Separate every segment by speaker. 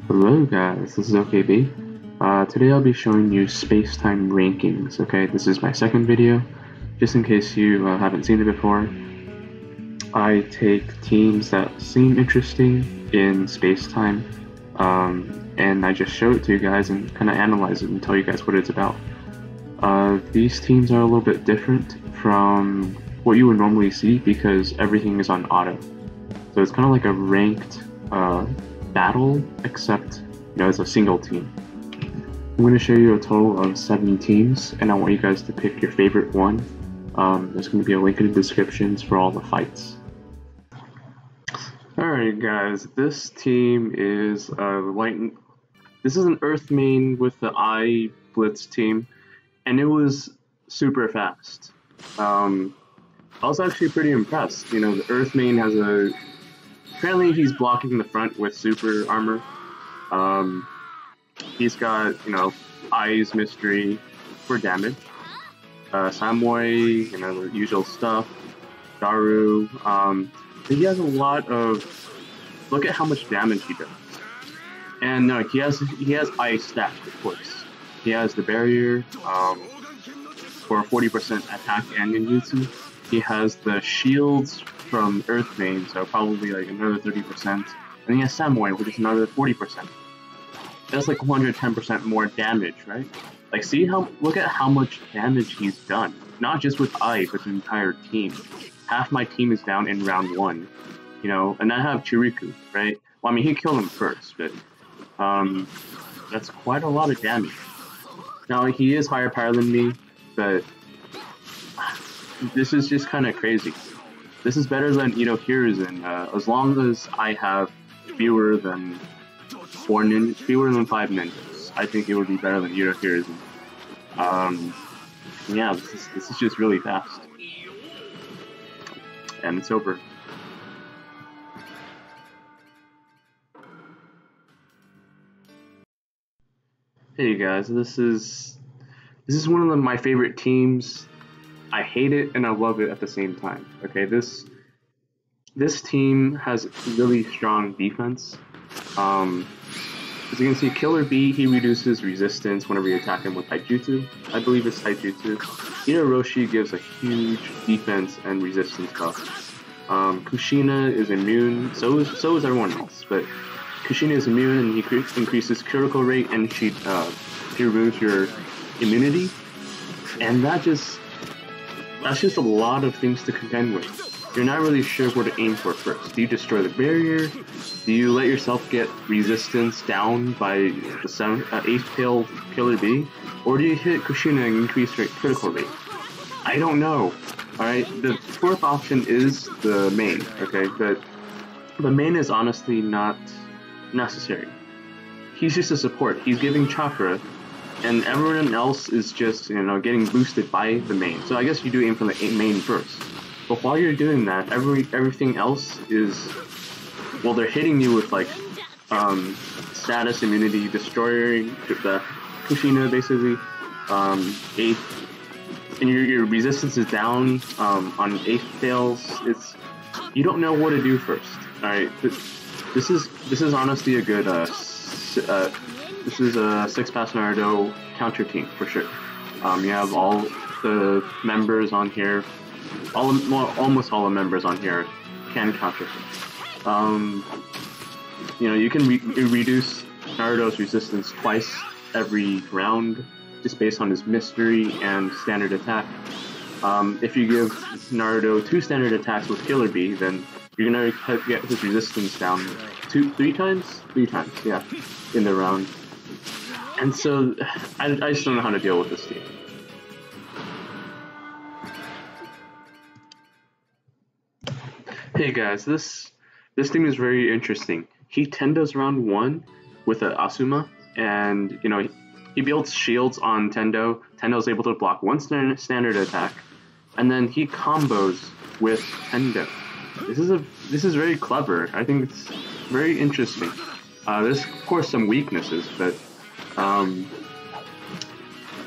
Speaker 1: Hello guys, this is OKB. Today I'll be showing you space-time rankings, okay? This is my second video, just in case you haven't seen it before. I take teams that seem interesting in space-time, and I just show it to you guys and kind of analyze it and tell you guys what it's about. These teams are a little bit different from what you would normally see because everything is on auto. So it's kind of like a ranked battle, except it's a single team. I'm going to show you a total of 7 teams, and I want you guys to pick your favorite one. There's going to be a link in the descriptions for all the fights. Alright guys, this team is this is an Earth main with the I Blitz team, and it was super fast. I was actually pretty impressed. The Earth main has apparently he's blocking the front with super armor. He's got, Eyes Mystery for damage. Samui, the usual stuff. Daru. He has a lot of. Look at how much damage he does. And he has Ice stacked, of course. He has the barrier for 40% attack and ninjutsu. He has the shields from Earth main, so probably like another 30%. And he has Samui, which is another 40%. That's like 110% more damage, right? Like, look at how much damage he's done. Not just with I, but the entire team. Half my team is down in round 1, and I have Chiriku, right? Well, I mean, he killed him first, but that's quite a lot of damage. Now, he is higher power than me, but this is just kind of crazy. This is better than Hiruzen, as long as I have fewer than 5 ninjas. I think it would be better than Hiruzen. Yeah, this is just really fast. And it's over. Hey guys, this is one of my favorite teams. I hate it and I love it at the same time. Okay, this team has really strong defense. As you can see, Killer B, he reduces resistance whenever you attack him with Taijutsu. I believe it's Taijutsu. Roshi gives a huge defense and resistance buff. Kushina is immune, so is everyone else, but Kushina is immune and he increases critical rate and she removes your immunity. And that's just a lot of things to contend with. You're not really sure where to aim for first. Do you destroy the barrier? Do you let yourself get resistance down by the 8th tail Killer B? Or do you hit Kushina and increase your critical rate? I don't know. Alright, the 4th option is the main, okay? But the main is honestly not necessary. He's just a support. He's giving chakra, and everyone else is just, getting boosted by the main. So I guess you do aim for the main first. But while you're doing that, everything else is, well, they're hitting you with like status, immunity, destroying the Kushina basically, 8th, and your resistance is down on 8th tails. You don't know what to do first. All right, this is honestly a good this is a 6-pass Naruto counter team for sure. You have all the members on here. Almost all the members on here can counter. You can reduce Naruto's resistance twice every round, just based on his mystery and standard attack. If you give Naruto 2 standard attacks with Killer B, then you're gonna get his resistance down 3 times, yeah, in the round. And so I just don't know how to deal with this team. Hey guys, this team is very interesting. He Tendo's round 1 with an Asuma, and he builds shields on Tendo. Tendo's able to block 1 standard attack, and then he combos with Tendo. This is very clever. I think it's very interesting. There's of course some weaknesses, but I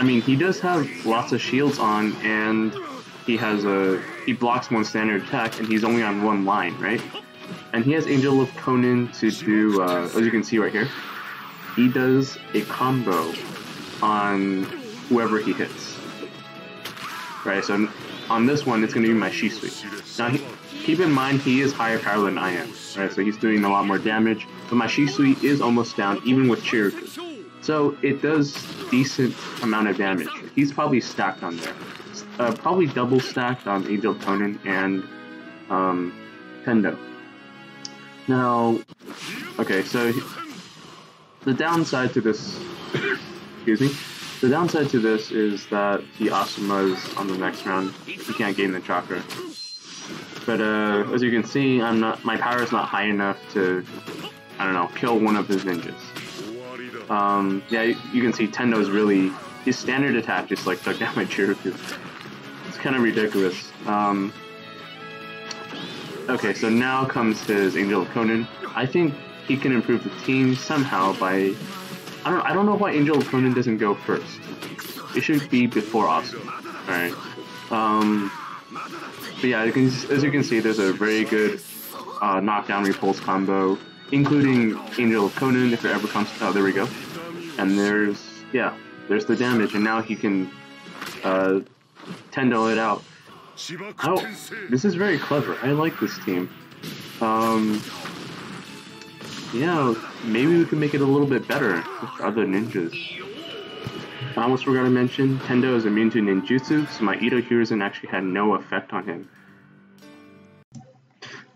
Speaker 1: mean, he does have lots of shields on, and he blocks 1 standard attack, and he's only on 1 line, right? And he has Angel of Conan to do, as you can see right here, he does a combo on whoever he hits. Right, so on this one, it's going to be my Shisui. Now, keep in mind, he is higher power than I am, right? So he's doing a lot more damage, but my Shisui is almost down, even with Chiriku. So it does decent amount of damage. He's probably stacked on there. Probably double stacked on Angel Conan and Tendo. Now, okay, so the downside to this, excuse me, the downside to this is that he Asumas on the next round. He can't gain the chakra. But as you can see, my power is not high enough to, I don't know, kill one of his ninjas. Yeah, you can see Tendo's really, his standard attack just like took down my Chiriku. It's kind of ridiculous. Okay, so now comes his Angel of Conan. I think he can improve the team somehow by, I don't know why Angel of Conan doesn't go first. It should be before Asuma. Alright. But yeah, as you can see, there's a very good knockdown repulse combo, including Angel of Conan if it ever comes. Oh, there we go. And there's the damage, and now he can Tendo it out. Oh, this is very clever. I like this team. Yeah, maybe we can make it a little bit better with other ninjas. I almost forgot to mention, Tendo is immune to ninjutsu, so my Ito Hiruzen actually had no effect on him.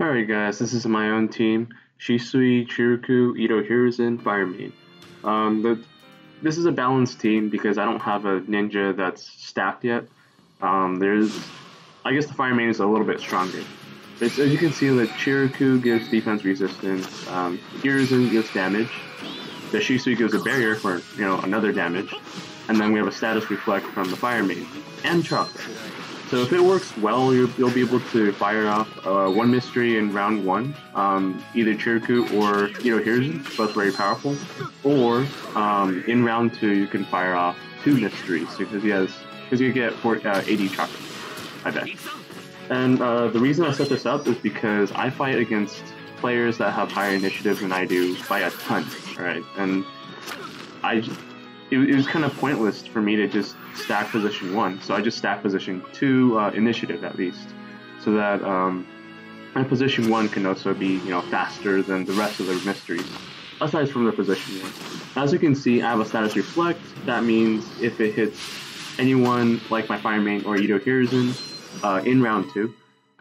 Speaker 1: Alright guys, this is my own team. Shisui, Chiriku, Ito Hiruzen, Fire Main. This is a balanced team because I don't have a ninja that's stacked yet. I guess the Fire Main is a little bit stronger. As you can see, the Chiriku gives defense resistance, Hiruzen gives damage, the Shisui gives a barrier for, another damage, and then we have a status reflect from the Fire Main, and chakra. So if it works well, you'll be able to fire off one mystery in round 1, either Chiriku or Ito Hiruzen, both very powerful, or in round 2 you can fire off 2 mysteries, because you get 80 chakra, I bet. And the reason I set this up is because I fight against players that have higher initiative than I do by a ton, right? And it was kind of pointless for me to just stack position 1, so I just stacked position 2 initiative at least, so that my position 1 can also be faster than the rest of the mysteries, aside from the position 1. As you can see, I have a status reflect. That means if it hits anyone like my Fire Main or Ito Hiruzen in round 2,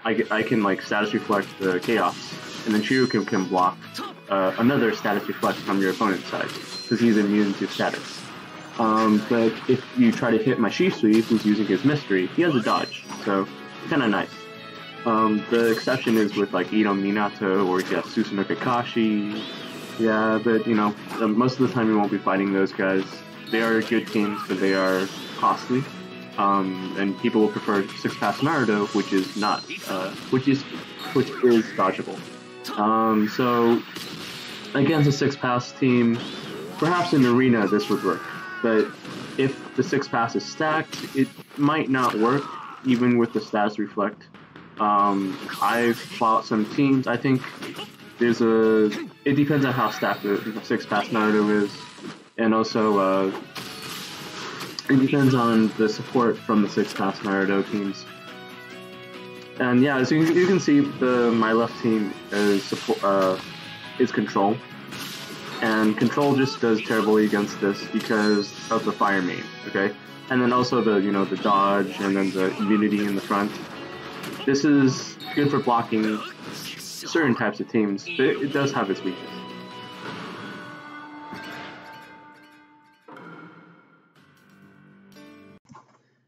Speaker 1: I can status reflect the chaos, and then Chiriku can block another status reflect from your opponent's side because he's immune to status. But if you try to hit my Shisui, who's using his mystery, he has a dodge, so kind of nice. The exception is with Ito Minato or Susanoo Kakashi. Yeah, but most of the time you won't be fighting those guys. They are good teams, but they are costly. And people will prefer 6-pass Naruto, which is not, which is dodgeable. So against a 6-pass team, perhaps in arena this would work. But if the 6-pass is stacked, it might not work, even with the status reflect. I've fought some teams. I think it depends on how stacked the 6-pass Naruto is, and also it depends on the support from the 6-pass Naruto teams. And yeah, as you can see, my left team is Control. And Control just does terribly against this because of the Fire Main, okay? And then also the dodge and then the immunity in the front. This is good for blocking certain types of teams, but it does have its weakness.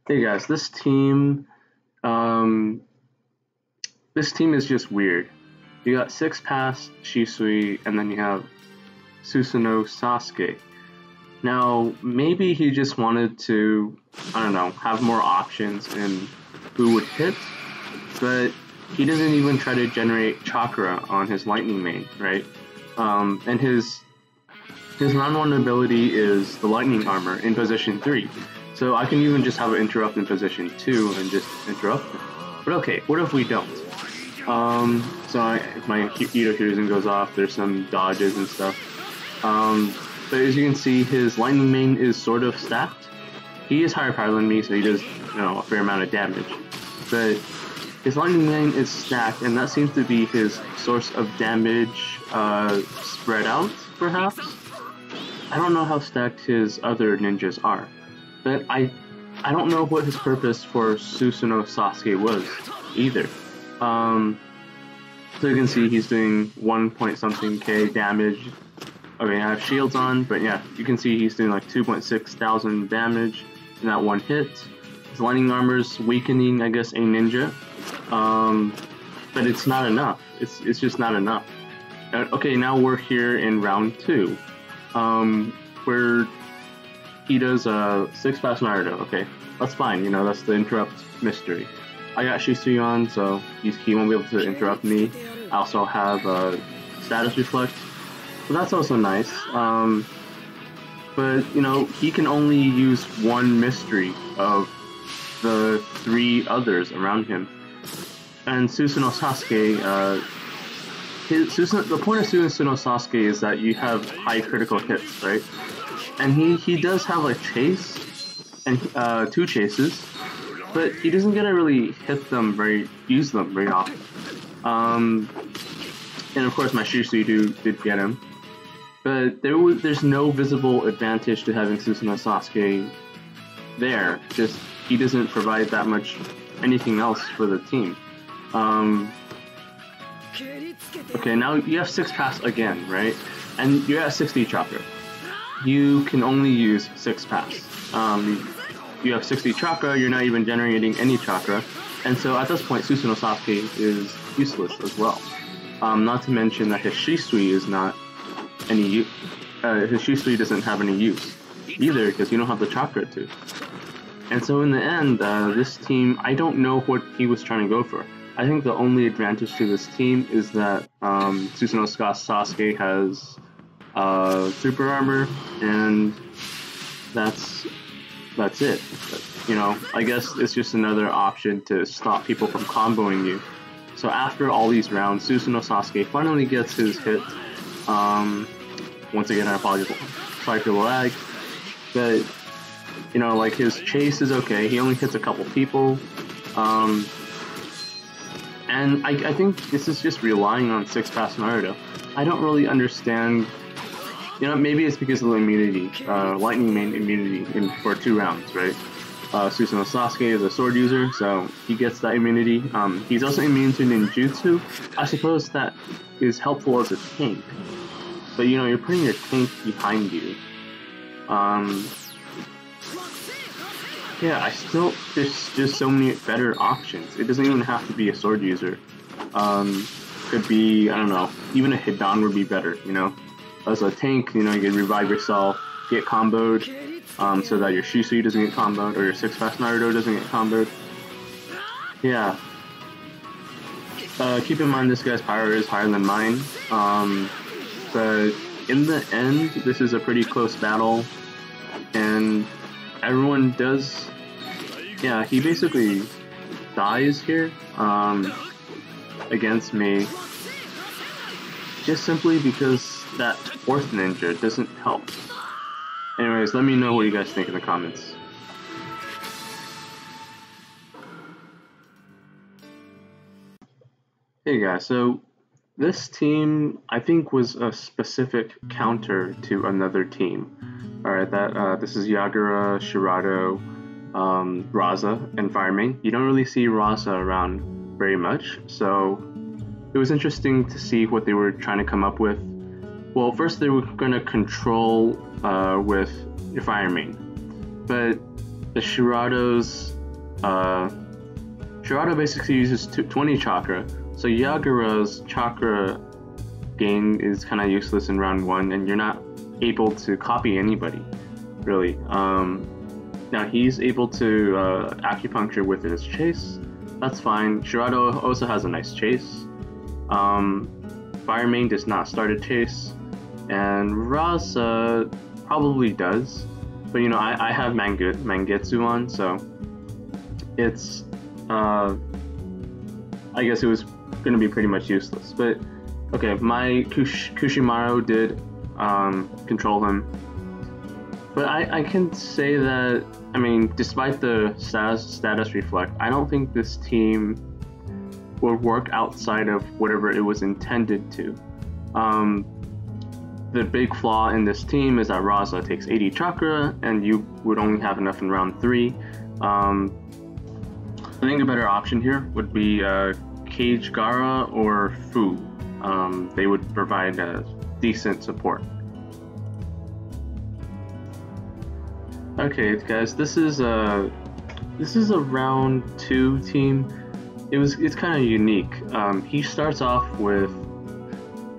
Speaker 1: Hey guys, this team is just weird. You got 6-pass Shisui, and then you have Susanoo Sasuke. Now, maybe he just wanted to, have more options in who would hit, but he doesn't even try to generate chakra on his lightning main, right? And his round 1 ability is the lightning armor in position 3. So I can even just have it interrupt in position 2 and just interrupt him. But okay, what if we don't? If my Ito Hiruzen goes off, there's some dodges and stuff. But But as you can see, his lightning main is sort of stacked. He is higher power than me, so he does, you know, a fair amount of damage. But his lightning main is stacked, and that seems to be his source of damage spread out, perhaps? I don't know how stacked his other ninjas are, but I don't know what his purpose for Susanoo Sasuke was, either. So you can see he's doing 1 point something K damage. Okay, I have shields on, but yeah, you can see he's doing like 2.6 thousand damage in that one hit. His lightning armor's weakening, I guess, a ninja. But it's not enough. It's just not enough. Okay, now we're here in round 2, where he does 6 pass Naruto. Okay, that's fine. You know, that's the interrupt mystery. I got Shisui on, so he won't be able to interrupt me. I also have status reflect, so that's also nice. But you know, he can only use one mystery of the 3 others around him. And Susanoo Sasuke, the point of Susanoo Sasuke is that you have high critical hits, right? And he does have a chase and 2 chases, but he doesn't get to really use them very often. And of course my Shisui did get him, but there's no visible advantage to having Susanoo Sasuke there. Just he doesn't provide that much anything else for the team. Okay, now you have 6 pass again, right? And you're at 60 chakra. You can only use 6 pass. You have 60 chakra, you're not even generating any chakra, and so at this point Susanoo Sasuke is useless as well. Not to mention that his Shisui is not any use. His Shisui doesn't have any use either, because you don't have the chakra to. And so in the end, this team, I don't know what he was trying to go for. I think the only advantage to this team is that Susanoo Sasuke has super armor, and that's it. But, you know, I guess it's just another option to stop people from comboing you. So after all these rounds, Susanoo Sasuke finally gets his hit. Once again, I apologize. Sorry for the lag, but you know, like his chase is okay. He only hits a couple people. And I think this is just relying on 6 pass Naruto. I don't really understand. You know, maybe it's because of the immunity, lightning main immunity for 2 rounds, right? Susanoo Sasuke is a sword user, so he gets that immunity. He's also immune to ninjutsu. I suppose that is helpful as a tank. But you know, you're putting your tank behind you. Yeah, there's just so many better options. It doesn't even have to be a sword user. Could be, I don't know, even a Hidan would be better, you know? As a tank, you know, you can revive yourself, get comboed, so that your Shisui doesn't get comboed, or your 6 pass Naruto doesn't get comboed. Yeah. Keep in mind this guy's power is higher than mine, but in the end, this is a pretty close battle, and everyone does, yeah, he basically dies here, against me, just simply because that 4th ninja doesn't help. Anyways, let me know what you guys think in the comments. Hey guys, so this team, I think, was a specific counter to another team. Alright, this is Yagura, Shirado, Raza, and Firemain. You don't really see Raza around very much, so it was interesting to see what they were trying to come up with. Well, first they were going to control with your Firemain, but the Shirado's Shirado basically uses 20 chakra, so Yagura's chakra gain is kind of useless in round 1, and you're not able to copy anybody, really. Now he's able to acupuncture with his chase. That's fine. Shirado also has a nice chase. Firemain does not start a chase, and Raza probably does, but you know, I have Mangetsu on, so it's I guess it was going to be pretty much useless. But okay, my Kushimaru did control him. But I can say that, I mean, despite the status reflect, I don't think this team will work outside of whatever it was intended to. The big flaw in this team is that Raza takes 80 chakra, and you would only have enough in round 3. I think a better option here would be Cage Gara or Fu. They would provide decent support. Okay, guys, this is a round 2 team. It's kind of unique. He starts off with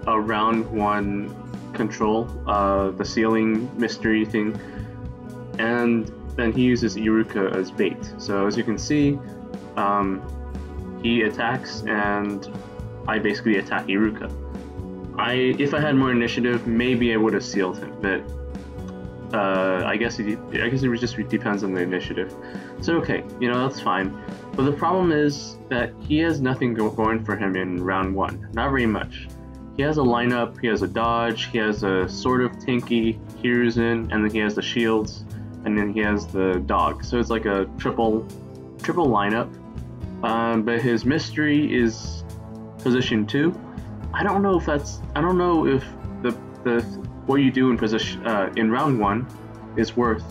Speaker 1: a round 1 control, the ceiling mystery thing, and then he uses Iruka as bait. So as you can see, he attacks and I basically attack Iruka. If I had more initiative, maybe I would have sealed him, but I guess it just depends on the initiative. So okay, you know, that's fine. But the problem is that he has nothing going for him in round 1. Not very much. He has a lineup, he has a dodge, he has a sort of tanky Hiruzen, and then he has the shields, and then he has the dog. So it's like a triple lineup. But his mystery is position 2. I don't know if the what you do in position in round 1 is worth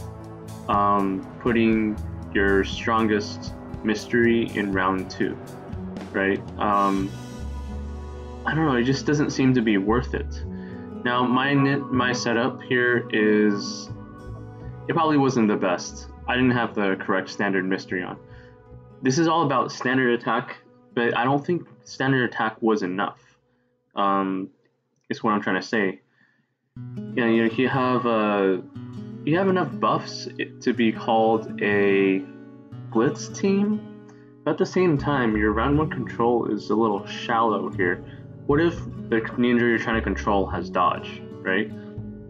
Speaker 1: putting your strongest mystery in round 2, right? I don't know, it just doesn't seem to be worth it. Now my setup here is, it probably wasn't the best. I didn't have the correct standard mystery on. This is all about standard attack, but I don't think standard attack was enough. Is what I'm trying to say. Yeah, you know, you have enough buffs to be called a blitz team. But at the same time, your round 1 control is a little shallow here. What if the ninja you're trying to control has dodge, right?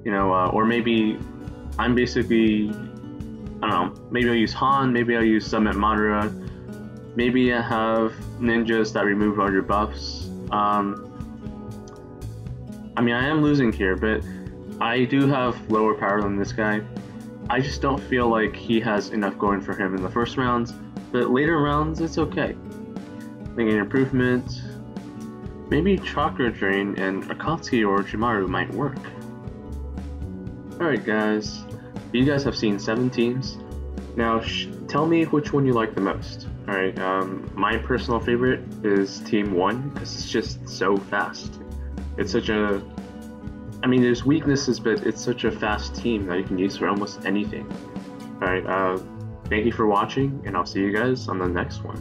Speaker 1: You know, or maybe I'm basically, I don't know, maybe I'll use Han, maybe I'll use Summit Madara, maybe I have ninjas that remove all your buffs. I mean, I am losing here, but I do have lower power than this guy. I just don't feel like he has enough going for him in the first rounds, but later rounds, it's okay. Making improvement. Maybe Chakra Drain and Akatsuki or Jimaru might work. Alright guys, you guys have seen 7 teams. Now tell me which one you like the most. Alright, my personal favorite is Team 1 because it's just so fast. It's such a, I mean, there's weaknesses, but it's such a fast team that you can use for almost anything. Alright, thank you for watching, and I'll see you guys on the next one.